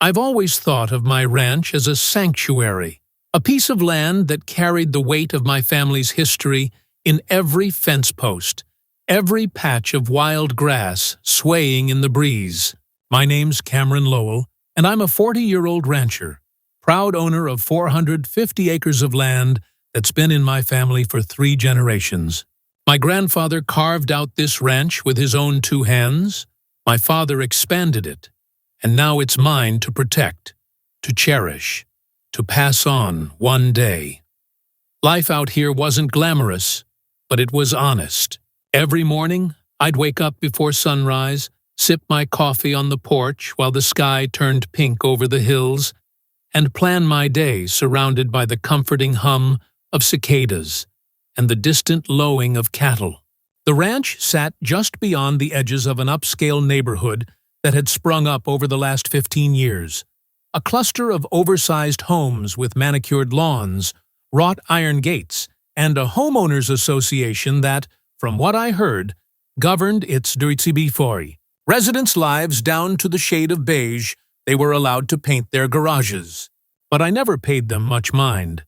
I've always thought of my ranch as a sanctuary, a piece of land that carried the weight of my family's history in every fence post, every patch of wild grass swaying in the breeze. My name's Cameron Lowell, and I'm a 40-year-old rancher, proud owner of 450 acres of land that's been in my family for 3 generations. My grandfather carved out this ranch with his own 2 hands. My father expanded it, and now it's mine to protect, to cherish, to pass on one day. Life out here wasn't glamorous, but it was honest. Every morning, I'd wake up before sunrise, sip my coffee on the porch while the sky turned pink over the hills, and plan my day surrounded by the comforting hum of cicadas and the distant lowing of cattle. The ranch sat just beyond the edges of an upscale neighborhood that had sprung up over the last 15 years. A cluster of oversized homes with manicured lawns, wrought iron gates, and a homeowners association that, from what I heard, governed its Duitsibifori. Residents' lives down to the shade of beige, they were allowed to paint their garages. But I never paid them much mind.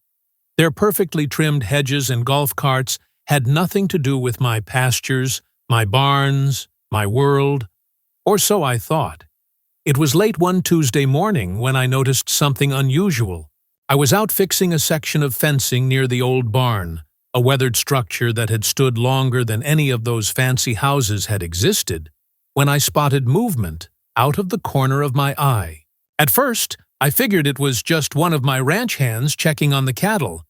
Their perfectly trimmed hedges and golf carts had nothing to do with my pastures, my barns, my world, or so I thought. It was late one Tuesday morning when I noticed something unusual. I was out fixing a section of fencing near the old barn, a weathered structure that had stood longer than any of those fancy houses had existed, when I spotted movement out of the corner of my eye. At first, I figured it was just one of my ranch hands checking on the cattle.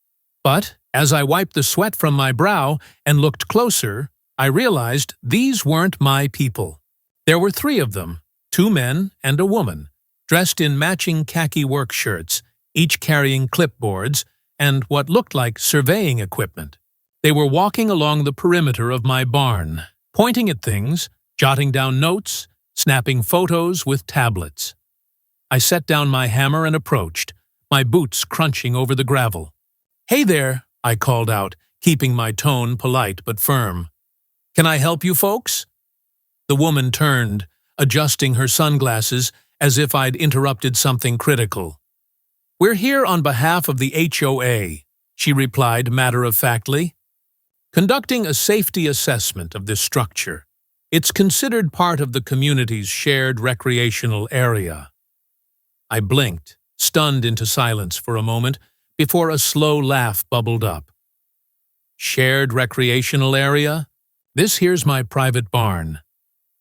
But as I wiped the sweat from my brow and looked closer, I realized these weren't my people. There were 3 of them, 2 men and a woman, dressed in matching khaki work shirts, each carrying clipboards and what looked like surveying equipment. They were walking along the perimeter of my barn, pointing at things, jotting down notes, snapping photos with tablets. I set down my hammer and approached, my boots crunching over the gravel. "Hey there," I called out, keeping my tone polite but firm. "Can I help you folks?" The woman turned, adjusting her sunglasses as if I'd interrupted something critical. "We're here on behalf of the HOA," she replied matter-of-factly. "Conducting a safety assessment of this structure. It's considered part of the community's shared recreational area." I blinked, stunned into silence for a moment, before a slow laugh bubbled up. "Shared recreational area? This here's my private barn.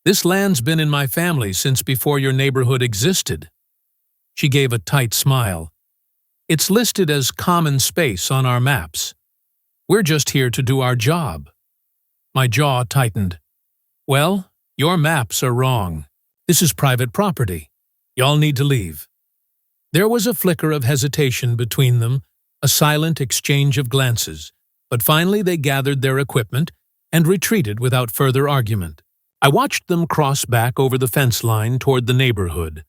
This land's been in my family since before your neighborhood existed." She gave a tight smile. "It's listed as common space on our maps. We're just here to do our job." My jaw tightened. "Well, your maps are wrong. This is private property. Y'all need to leave." There was a flicker of hesitation between them, a silent exchange of glances, but finally they gathered their equipment and retreated without further argument. I watched them cross back over the fence line toward the neighborhood,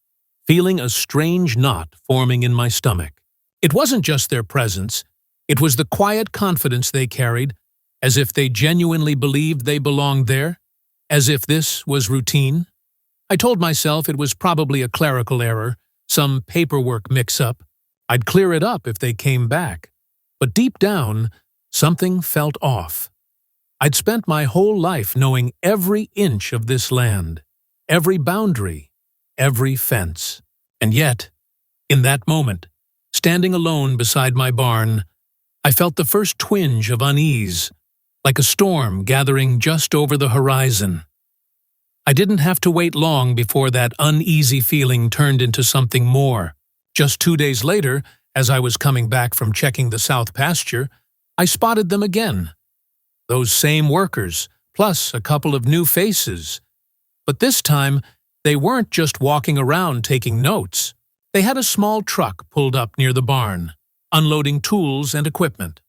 feeling a strange knot forming in my stomach. It wasn't just their presence, it was the quiet confidence they carried, as if they genuinely believed they belonged there, as if this was routine. I told myself it was probably a clerical error, some paperwork mix-up. I'd clear it up if they came back. But deep down, something felt off. I'd spent my whole life knowing every inch of this land, every boundary, every fence. And yet, in that moment, standing alone beside my barn, I felt the first twinge of unease, like a storm gathering just over the horizon. I didn't have to wait long before that uneasy feeling turned into something more. Just 2 days later, as I was coming back from checking the south pasture, I spotted them again. Those same workers, plus a couple of new faces. But this time, they weren't just walking around taking notes. They had a small truck pulled up near the barn, unloading tools and equipment.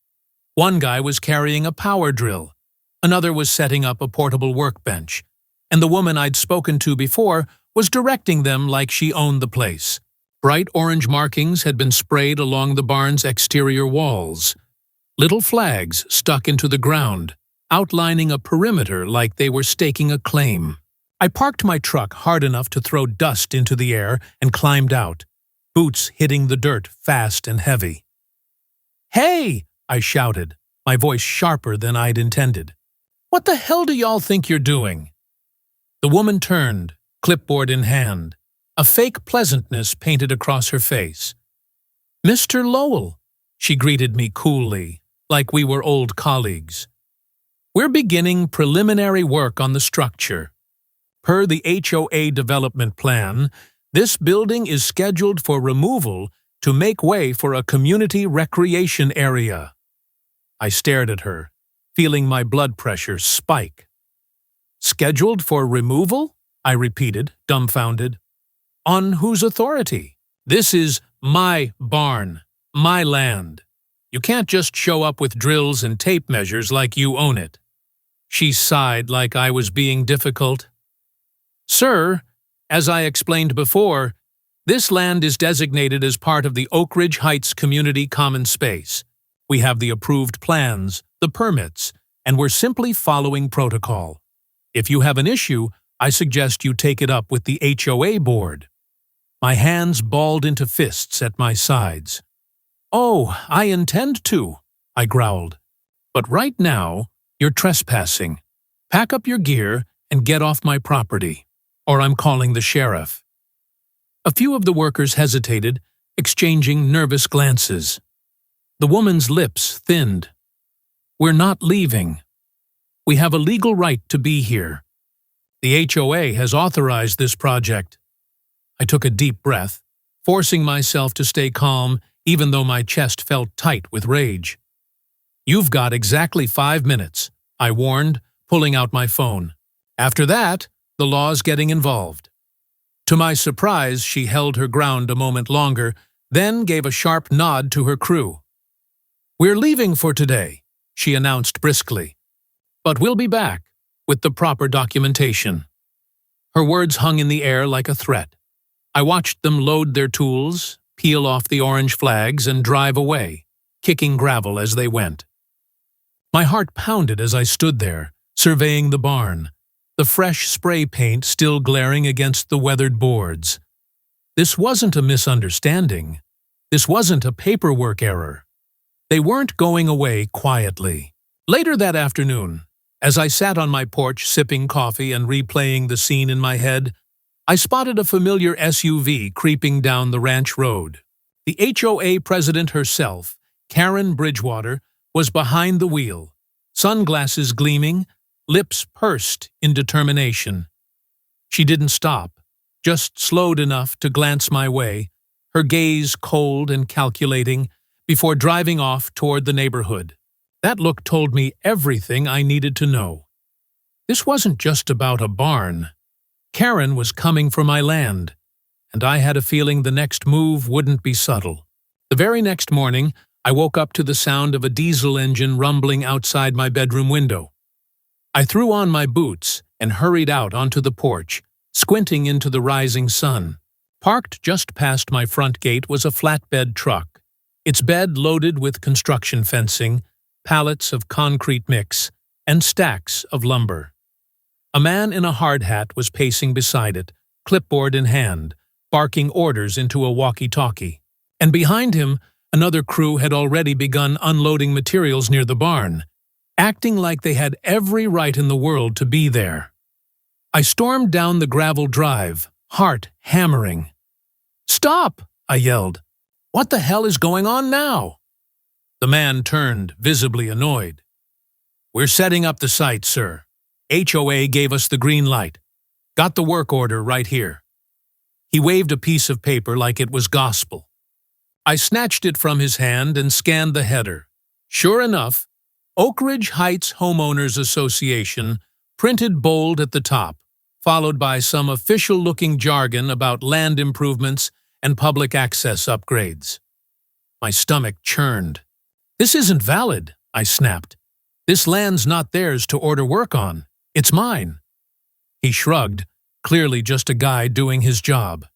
One guy was carrying a power drill, another was setting up a portable workbench, and the woman I'd spoken to before was directing them like she owned the place. Bright orange markings had been sprayed along the barn's exterior walls. Little flags stuck into the ground, outlining a perimeter like they were staking a claim. I parked my truck hard enough to throw dust into the air and climbed out, boots hitting the dirt fast and heavy. "Hey!" I shouted, my voice sharper than I'd intended. "What the hell do y'all think you're doing?" The woman turned, clipboard in hand, a fake pleasantness painted across her face. "Mr. Lowell," she greeted me coolly, like we were old colleagues. "We're beginning preliminary work on the structure. Per the HOA development plan, this building is scheduled for removal to make way for a community recreation area." I stared at her, feeling my blood pressure spike. "Scheduled for removal?" I repeated, dumbfounded. "On whose authority? This is my barn, my land. You can't just show up with drills and tape measures like you own it." She sighed like I was being difficult. "Sir, as I explained before, this land is designated as part of the Oak Ridge Heights Community Common Space. We have the approved plans, the permits, and we're simply following protocol. If you have an issue, I suggest you take it up with the HOA board." My hands balled into fists at my sides. "Oh, I intend to," I growled. "But right now, you're trespassing. Pack up your gear and get off my property, or I'm calling the sheriff." A few of the workers hesitated, exchanging nervous glances. The woman's lips thinned. "We're not leaving. We have a legal right to be here. The HOA has authorized this project." I took a deep breath, forcing myself to stay calm even though my chest felt tight with rage. "You've got exactly 5 minutes," I warned, pulling out my phone. "After that, the law's getting involved." To my surprise, she held her ground a moment longer, then gave a sharp nod to her crew. "We're leaving for today," she announced briskly. "But we'll be back, with the proper documentation." Her words hung in the air like a threat. I watched them load their tools, peel off the orange flags, and drive away, kicking gravel as they went. My heart pounded as I stood there, surveying the barn, the fresh spray paint still glaring against the weathered boards. This wasn't a misunderstanding. This wasn't a paperwork error. They weren't going away quietly. Later that afternoon, as I sat on my porch sipping coffee and replaying the scene in my head, I spotted a familiar SUV creeping down the ranch road. The HOA president herself, Karen Bridgewater, was behind the wheel, sunglasses gleaming, lips pursed in determination. She didn't stop, just slowed enough to glance my way, her gaze cold and calculating, before driving off toward the neighborhood. That look told me everything I needed to know. This wasn't just about a barn. Karen was coming for my land, and I had a feeling the next move wouldn't be subtle. The very next morning, I woke up to the sound of a diesel engine rumbling outside my bedroom window. I threw on my boots and hurried out onto the porch, squinting into the rising sun. Parked just past my front gate was a flatbed truck, its bed loaded with construction fencing, pallets of concrete mix, and stacks of lumber. A man in a hard hat was pacing beside it, clipboard in hand, barking orders into a walkie-talkie. And behind him, another crew had already begun unloading materials near the barn, acting like they had every right in the world to be there. I stormed down the gravel drive, heart hammering. "Stop!" I yelled. "What the hell is going on now?" The man turned, visibly annoyed. "We're setting up the site, sir. HOA gave us the green light. Got the work order right here." He waved a piece of paper like it was gospel. I snatched it from his hand and scanned the header. Sure enough, Oak Ridge Heights Homeowners Association, printed bold at the top, followed by some official-looking jargon about land improvements and public access upgrades. My stomach churned. "This isn't valid," I snapped. "This land's not theirs to order work on. It's mine." He shrugged, clearly just a guy doing his job.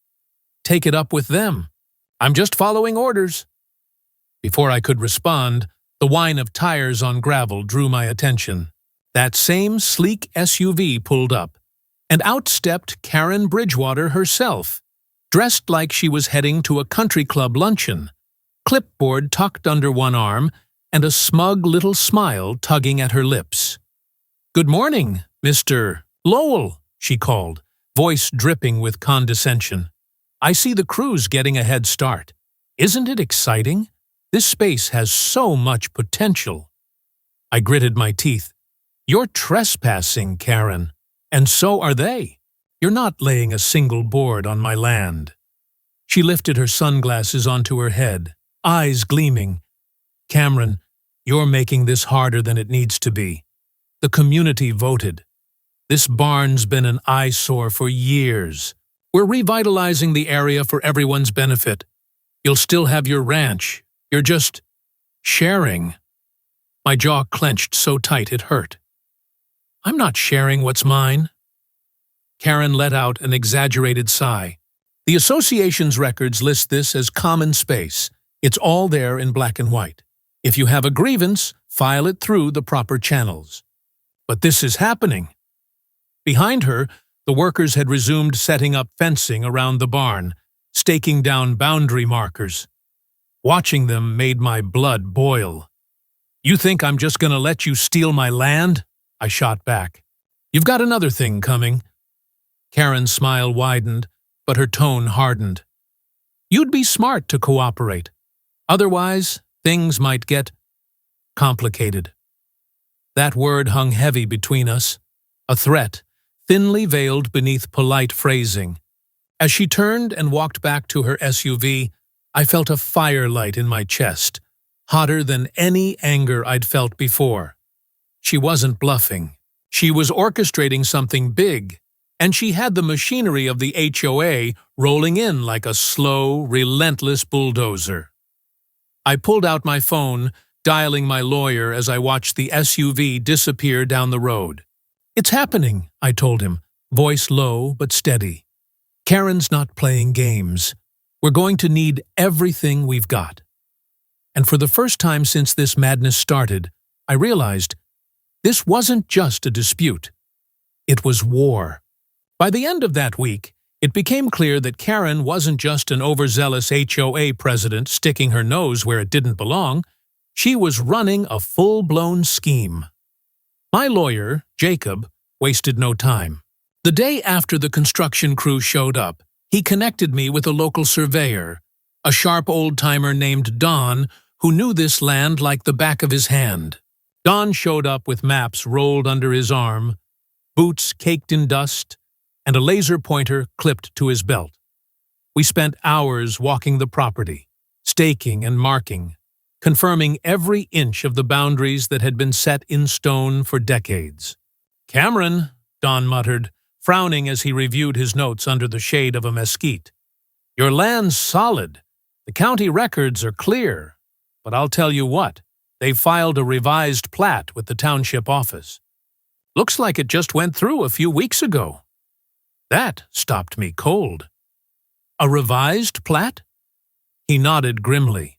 "Take it up with them. I'm just following orders." Before I could respond, the whine of tires on gravel drew my attention. That same sleek SUV pulled up, and out stepped Karen Bridgewater herself. dressed like she was heading to a country club luncheon, clipboard tucked under one arm, and a smug little smile tugging at her lips. "Good morning, Mr. Lowell," she called, voice dripping with condescension. "I see the crew's getting a head start. Isn't it exciting? This space has so much potential." I gritted my teeth. "You're trespassing, Karen. And so are they. You're not laying a single board on my land." She lifted her sunglasses onto her head, eyes gleaming. "Cameron, you're making this harder than it needs to be. The community voted. This barn's been an eyesore for years. We're revitalizing the area for everyone's benefit. You'll still have your ranch. You're just sharing." My jaw clenched so tight it hurt. "I'm not sharing what's mine." Karen let out an exaggerated sigh. "The association's records list this as common space. It's all there in black and white. If you have a grievance, file it through the proper channels." But this is happening. Behind her, the workers had resumed setting up fencing around the barn, staking down boundary markers. Watching them made my blood boil. "You think I'm just going to let you steal my land?" I shot back. "You've got another thing coming." Karen's smile widened, but her tone hardened. "You'd be smart to cooperate. Otherwise, things might get complicated." That word hung heavy between us, a threat, thinly veiled beneath polite phrasing. As she turned and walked back to her SUV, I felt a firelight in my chest, hotter than any anger I'd felt before. She wasn't bluffing. She was orchestrating something big, and she had the machinery of the HOA rolling in like a slow, relentless bulldozer. I pulled out my phone, dialing my lawyer as I watched the SUV disappear down the road. "It's happening," I told him, voice low but steady. "Karen's not playing games. We're going to need everything we've got." And for the first time since this madness started, I realized this wasn't just a dispute. It was war. By the end of that week, it became clear that Karen wasn't just an overzealous HOA president sticking her nose where it didn't belong. She was running a full-blown scheme. My lawyer, Jacob, wasted no time. The day after the construction crew showed up, he connected me with a local surveyor, a sharp old-timer named Don, who knew this land like the back of his hand. Don showed up with maps rolled under his arm, boots caked in dust, and a laser pointer clipped to his belt. We spent hours walking the property, staking and marking, confirming every inch of the boundaries that had been set in stone for decades. "Cameron," Don muttered, frowning as he reviewed his notes under the shade of a mesquite. "Your land's solid. The county records are clear. But I'll tell you what, they filed a revised plat with the township office. Looks like it just went through a few weeks ago." That stopped me cold. "A revised plat?" He nodded grimly.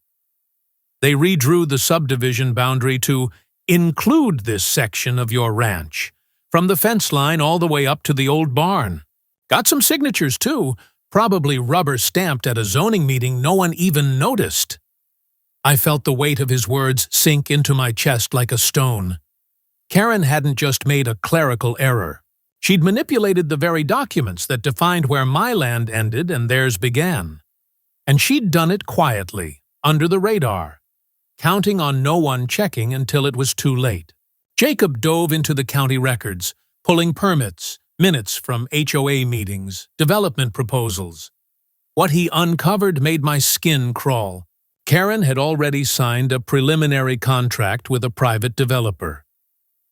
"They redrew the subdivision boundary to include this section of your ranch, from the fence line all the way up to the old barn. Got some signatures, too, probably rubber-stamped at a zoning meeting no one even noticed." I felt the weight of his words sink into my chest like a stone. Karen hadn't just made a clerical error. She'd manipulated the very documents that defined where my land ended and theirs began. And she'd done it quietly, under the radar, counting on no one checking until it was too late. Jacob dove into the county records, pulling permits, minutes from HOA meetings, development proposals. What he uncovered made my skin crawl. Karen had already signed a preliminary contract with a private developer.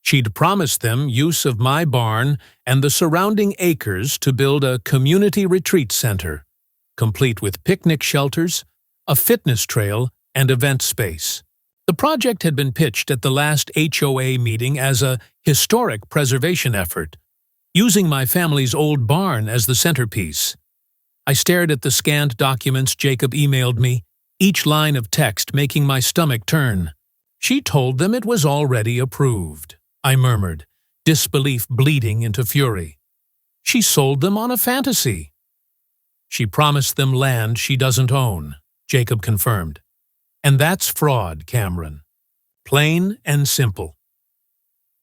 She'd promised them use of my barn and the surrounding acres to build a community retreat center, complete with picnic shelters, a fitness trail, and event space. The project had been pitched at the last HOA meeting as a historic preservation effort, using my family's old barn as the centerpiece. I stared at the scanned documents Jacob emailed me, each line of text making my stomach turn. "She told them it was already approved," I murmured, disbelief bleeding into fury. "She sold them on a fantasy." She promised them land she doesn't own, Jacob confirmed. And that's fraud, Cameron. Plain and simple.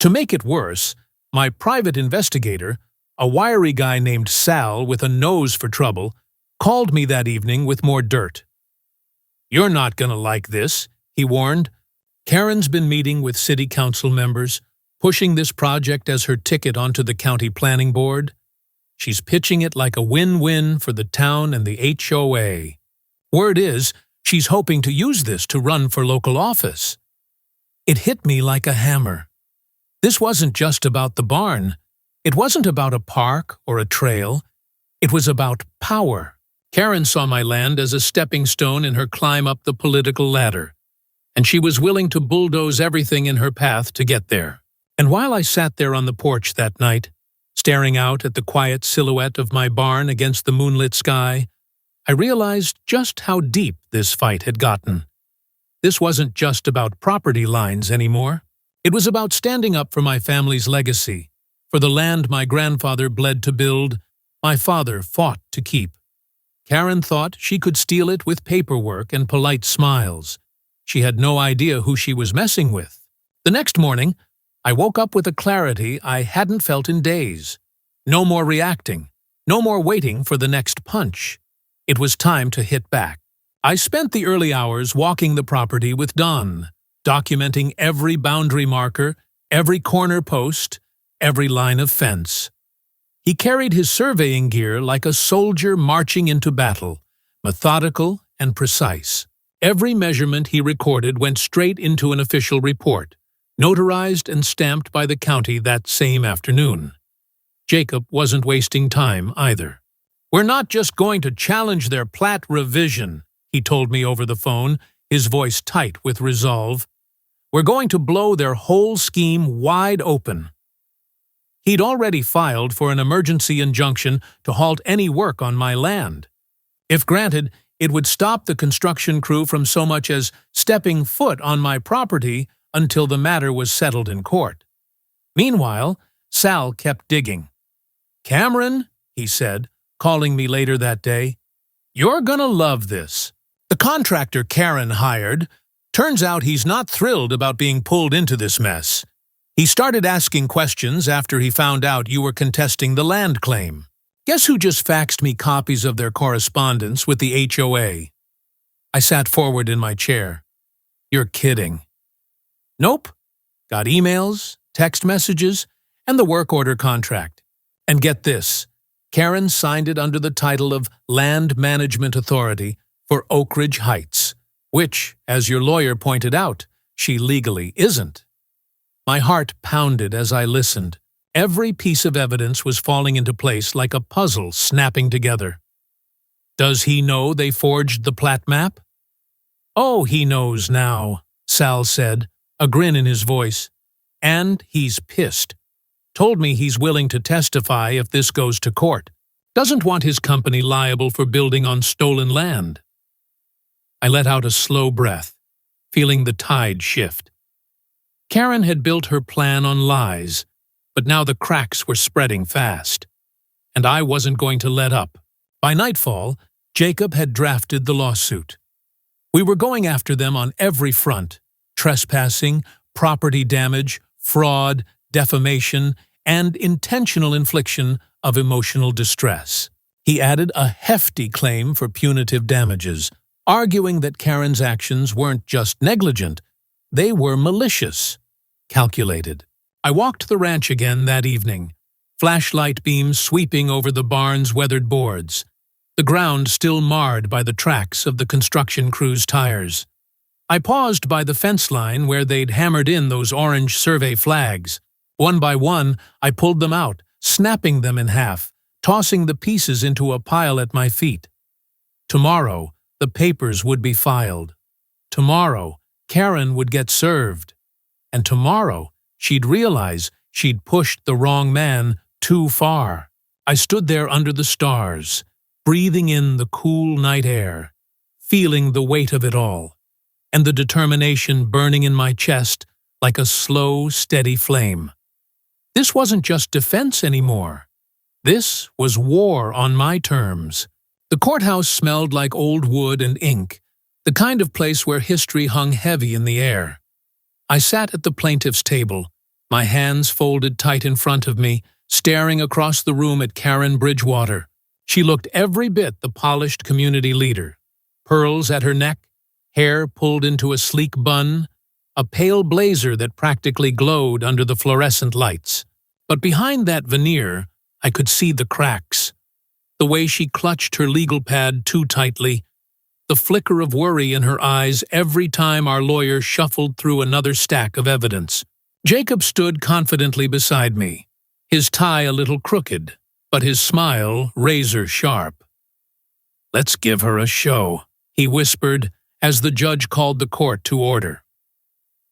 To make it worse, my private investigator, a wiry guy named Sal with a nose for trouble, called me that evening with more dirt. "You're not gonna like this," he warned. "Karen's been meeting with city council members, pushing this project as her ticket onto the county planning board. She's pitching it like a win-win for the town and the HOA. Word is, she's hoping to use this to run for local office." It hit me like a hammer. This wasn't just about the barn. It wasn't about a park or a trail. It was about power. Karen saw my land as a stepping stone in her climb up the political ladder, and she was willing to bulldoze everything in her path to get there. And while I sat there on the porch that night, staring out at the quiet silhouette of my barn against the moonlit sky, I realized just how deep this fight had gotten. This wasn't just about property lines anymore. It was about standing up for my family's legacy, for the land my grandfather bled to build, my father fought to keep. Karen thought she could steal it with paperwork and polite smiles. She had no idea who she was messing with. The next morning, I woke up with a clarity I hadn't felt in days. No more reacting. No more waiting for the next punch. It was time to hit back. I spent the early hours walking the property with Don, documenting every boundary marker, every corner post, every line of fence. He carried his surveying gear like a soldier marching into battle, methodical and precise. Every measurement he recorded went straight into an official report, notarized and stamped by the county that same afternoon. Jacob wasn't wasting time either. "We're not just going to challenge their plat revision," he told me over the phone, his voice tight with resolve. "We're going to blow their whole scheme wide open." He'd already filed for an emergency injunction to halt any work on my land. If granted, it would stop the construction crew from so much as stepping foot on my property until the matter was settled in court. Meanwhile, Sal kept digging. "Cameron," he said, calling me later that day, "you're gonna love this. The contractor Karen hired, turns out he's not thrilled about being pulled into this mess. He started asking questions after he found out you were contesting the land claim. Guess who just faxed me copies of their correspondence with the HOA?" I sat forward in my chair. "You're kidding." "Nope. Got emails, text messages, and the work order contract. And get this, Karen signed it under the title of Land Management Authority for Oak Ridge Heights, which, as your lawyer pointed out, she legally isn't." My heart pounded as I listened. Every piece of evidence was falling into place like a puzzle snapping together. "Does he know they forged the plat map?" "Oh, he knows now," Sal said, a grin in his voice. "And he's pissed. Told me he's willing to testify if this goes to court. Doesn't want his company liable for building on stolen land." I let out a slow breath, feeling the tide shift. Karen had built her plan on lies, but now the cracks were spreading fast. And I wasn't going to let up. By nightfall, Jacob had drafted the lawsuit. We were going after them on every front: trespassing, property damage, fraud, defamation, and intentional infliction of emotional distress. He added a hefty claim for punitive damages, arguing that Karen's actions weren't just negligent, they were malicious, calculated. I walked the ranch again that evening, flashlight beams sweeping over the barn's weathered boards, the ground still marred by the tracks of the construction crew's tires. I paused by the fence line where they'd hammered in those orange survey flags. One by one, I pulled them out, snapping them in half, tossing the pieces into a pile at my feet. Tomorrow, the papers would be filed. Tomorrow, Karen would get served. And tomorrow, she'd realize she'd pushed the wrong man too far. I stood there under the stars, breathing in the cool night air, feeling the weight of it all, and the determination burning in my chest like a slow, steady flame. This wasn't just defense anymore. This was war on my terms. The The courthouse smelled like old wood and ink, the kind of place where history hung heavy in the air. I sat at the plaintiff's table, my hands folded tight in front of me, staring across the room at Karen Bridgewater. She looked every bit the polished community leader. Pearls at her neck, hair pulled into a sleek bun, a pale blazer that practically glowed under the fluorescent lights. But behind that veneer, I could see the cracks. The way she clutched her legal pad too tightly, the flicker of worry in her eyes every time our lawyer shuffled through another stack of evidence. Jacob stood confidently beside me, his tie a little crooked, but his smile razor-sharp. "Let's give her a show," he whispered as the judge called the court to order.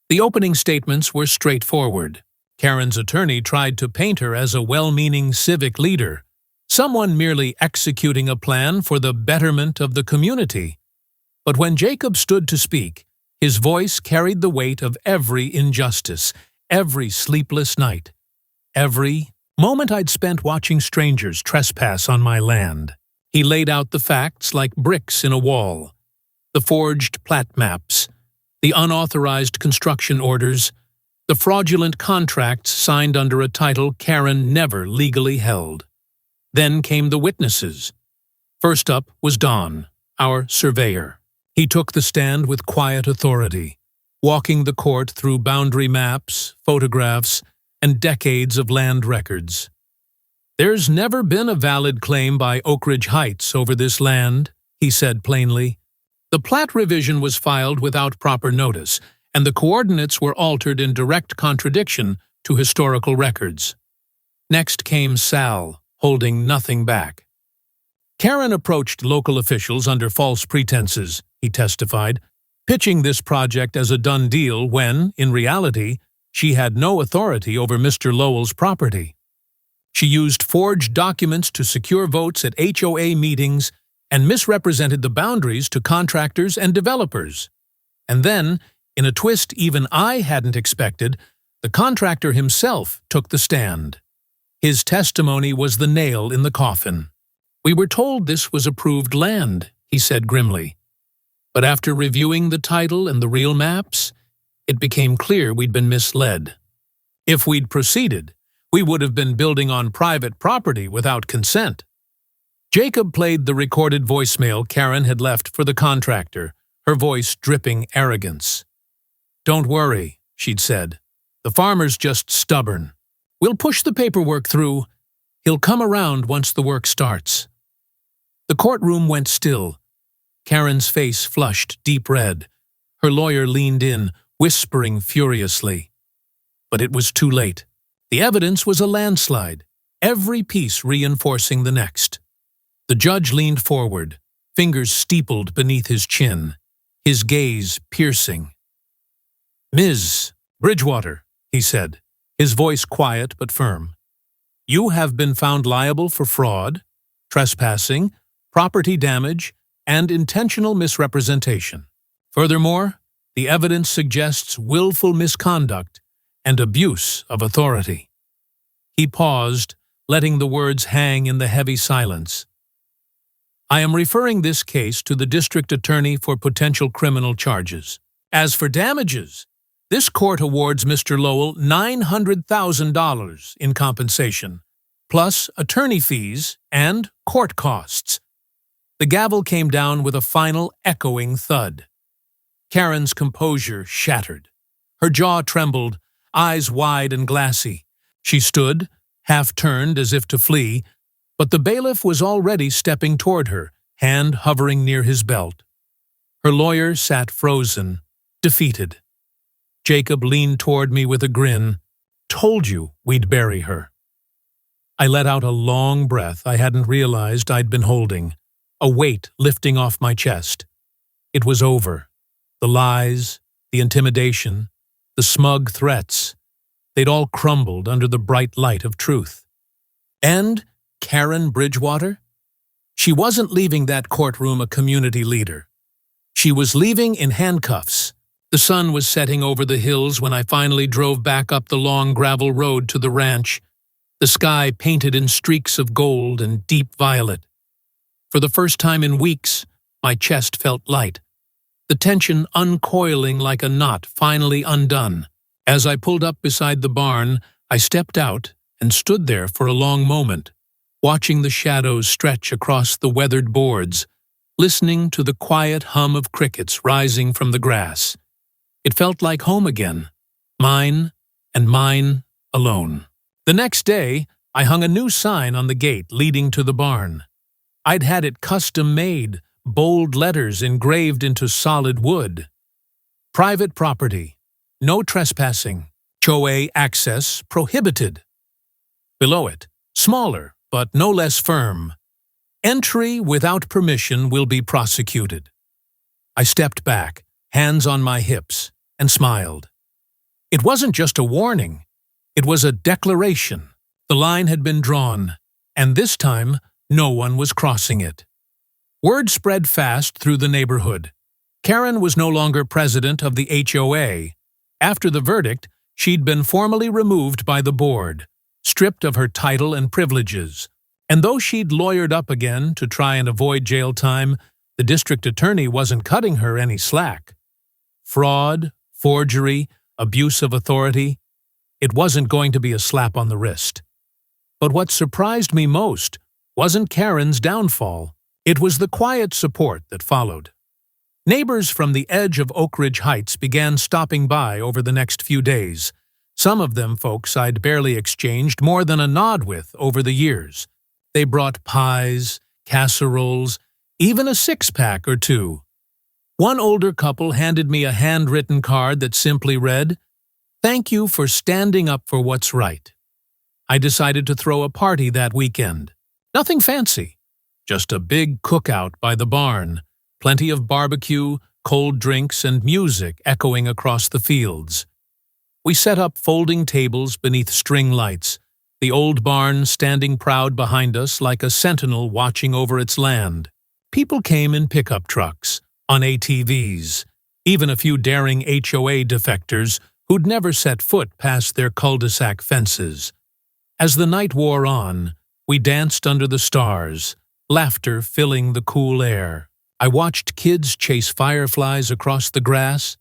The opening statements were straightforward. Karen's attorney tried to paint her as a well-meaning civic leader, someone merely executing a plan for the betterment of the community. But when Jacob stood to speak, his voice carried the weight of every injustice, every sleepless night, every moment I'd spent watching strangers trespass on my land. He laid out the facts like bricks in a wall, the forged plat maps, the unauthorized construction orders, the fraudulent contracts signed under a title Karen never legally held. Then came the witnesses. First up was Don, our surveyor. He took the stand with quiet authority, walking the court through boundary maps, photographs, and decades of land records. "There's never been a valid claim by Oak Ridge Heights over this land," he said plainly. "The plat revision was filed without proper notice, and the coordinates were altered in direct contradiction to historical records." Next came Sal, holding nothing back. "Karen approached local officials under false pretenses," he testified, pitching this project as a done deal when, in reality, she had no authority over Mr. Lowell's property. She used forged documents to secure votes at HOA meetings and misrepresented the boundaries to contractors and developers. And then, in a twist even I hadn't expected, the contractor himself took the stand. His testimony was the nail in the coffin. "We were told this was approved land," he said grimly. "But after reviewing the title and the real maps, it became clear we'd been misled. If we'd proceeded, we would have been building on private property without consent." Jacob played the recorded voicemail Karen had left for the contractor, her voice dripping arrogance. "Don't worry," she'd said. "The farmer's just stubborn. We'll push the paperwork through. He'll come around once the work starts." The courtroom went still. Karen's face flushed deep red. Her lawyer leaned in, whispering furiously. But it was too late. The evidence was a landslide, every piece reinforcing the next. The judge leaned forward, fingers steepled beneath his chin, his gaze piercing. "Ms. Bridgewater," he said, his voice quiet but firm, "you have been found liable for fraud, trespassing, property damage, and intentional misrepresentation. Furthermore, the evidence suggests willful misconduct and abuse of authority." He paused, letting the words hang in the heavy silence. "I am referring this case to the district attorney for potential criminal charges. As for damages, this court awards Mr. Lowell $900,000 in compensation, plus attorney fees and court costs." The gavel came down with a final echoing thud. Karen's composure shattered. Her jaw trembled, eyes wide and glassy. She stood, half-turned as if to flee, but the bailiff was already stepping toward her, hand hovering near his belt. Her lawyer sat frozen, defeated. Jacob leaned toward me with a grin. "Told you we'd bury her." I let out a long breath I hadn't realized I'd been holding, a weight lifting off my chest. It was over. The lies, the intimidation, the smug threats, they'd all crumbled under the bright light of truth. And Karen Bridgewater? She wasn't leaving that courtroom a community leader. She was leaving in handcuffs. The sun was setting over the hills when I finally drove back up the long gravel road to the ranch, the sky painted in streaks of gold and deep violet. For the first time in weeks, my chest felt light, the tension uncoiling like a knot finally undone. As I pulled up beside the barn, I stepped out and stood there for a long moment, watching the shadows stretch across the weathered boards, listening to the quiet hum of crickets rising from the grass. It felt like home again, mine and mine alone. The next day, I hung a new sign on the gate leading to the barn. I'd had it custom-made, bold letters engraved into solid wood. Private property. No trespassing. HOA access prohibited. Below it, smaller but no less firm. Entry without permission will be prosecuted. I stepped back, hands on my hips, and smiled. It wasn't just a warning. It was a declaration. The line had been drawn, and this time, no one was crossing it. Word spread fast through the neighborhood. Karen was no longer president of the HOA. After the verdict, she'd been formally removed by the board, stripped of her title and privileges. And though she'd lawyered up again to try and avoid jail time, the district attorney wasn't cutting her any slack. Fraud, forgery, abuse of authority, it wasn't going to be a slap on the wrist. But what surprised me most wasn't Karen's downfall. It was the quiet support that followed. Neighbors from the edge of Oak Ridge Heights began stopping by over the next few days, some of them folks I'd barely exchanged more than a nod with over the years. They brought pies, casseroles, even a six-pack or two. One older couple handed me a handwritten card that simply read, "Thank you for standing up for what's right." I decided to throw a party that weekend. Nothing fancy, just a big cookout by the barn, plenty of barbecue, cold drinks, and music echoing across the fields. We set up folding tables beneath string lights, the old barn standing proud behind us like a sentinel watching over its land. People came in pickup trucks, on ATVs, even a few daring HOA defectors who'd never set foot past their cul-de-sac fences. As the night wore on, we danced under the stars, laughter filling the cool air. I watched kids chase fireflies across the grass,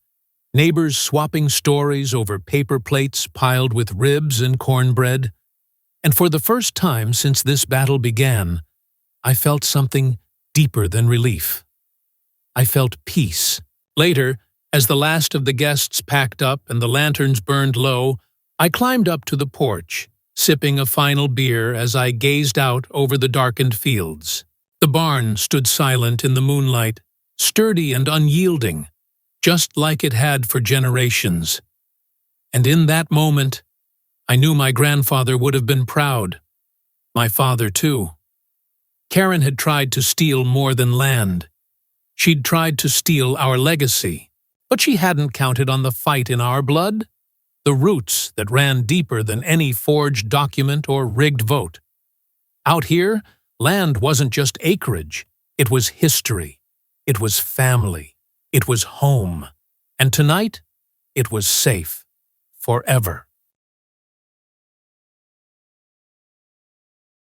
neighbors swapping stories over paper plates piled with ribs and cornbread. And for the first time since this battle began, I felt something deeper than relief. I felt peace. Later, as the last of the guests packed up and the lanterns burned low, I climbed up to the porch, sipping a final beer as I gazed out over the darkened fields. The barn stood silent in the moonlight, sturdy and unyielding, just like it had for generations. And in that moment, I knew my grandfather would have been proud. My father, too. Karen had tried to steal more than land. She'd tried to steal our legacy, but she hadn't counted on the fight in our blood, the roots that ran deeper than any forged document or rigged vote. Out here, land wasn't just acreage, it was history, it was family, it was home, and tonight, it was safe, forever.